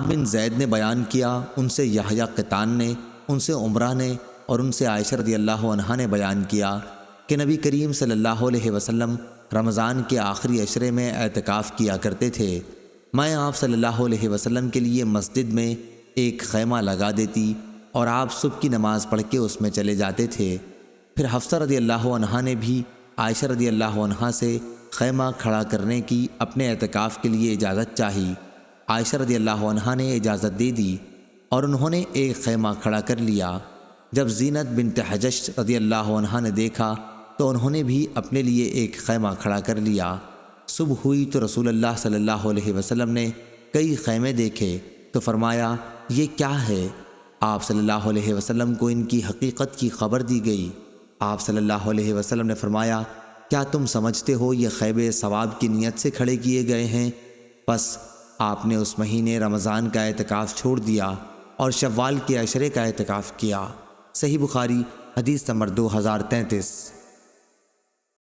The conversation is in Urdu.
بن زید نے بیان کیا، ان سے یحییٰ قطان نے، ان سے عمرہ نے اور ان سے عائشہ رضی اللہ عنہا نے بیان کیا کہ نبی کریم صلی اللہ علیہ وسلم رمضان کے آخری عشرے میں اعتکاف کیا کرتے تھے۔ میں آپ صلی اللہ علیہ وسلم کے لیے مسجد میں ایک خیمہ لگا دیتی اور آپ صبح کی نماز پڑھ کے اس میں چلے جاتے تھے۔ پھر حفصہ رضی اللہ عنہا نے بھی عائشہ رضی اللہ عنہا سے خیمہ کھڑا کرنے کی اپنے اعتکاف کے لیے اجازت چاہی۔ عائشہ رضی اللہ عنہا نے اجازت دے دی اور انہوں نے ایک خیمہ کھڑا کر لیا۔ جب زینت بنت حجش رضی اللہ عنہا نے دیکھا تو انہوں نے بھی اپنے لیے ایک خیمہ کھڑا کر لیا۔ صبح ہوئی تو رسول اللہ صلی اللہ علیہ وسلم نے کئی خیمے دیکھے تو فرمایا، یہ کیا ہے؟ آپ صلی اللہ علیہ وسلم کو ان کی حقیقت کی خبر دی گئی۔ آپ صلی اللہ علیہ وسلم نے فرمایا، کیا تم سمجھتے ہو یہ خیمے ثواب کی نیت سے کھڑے کیے گئے ہیں؟ پس آپ نے اس مہینے رمضان کا اعتکاف چھوڑ دیا اور شوال کے عشرے کا اعتکاف کیا۔ صحیح بخاری حدیث نمبر 2033۔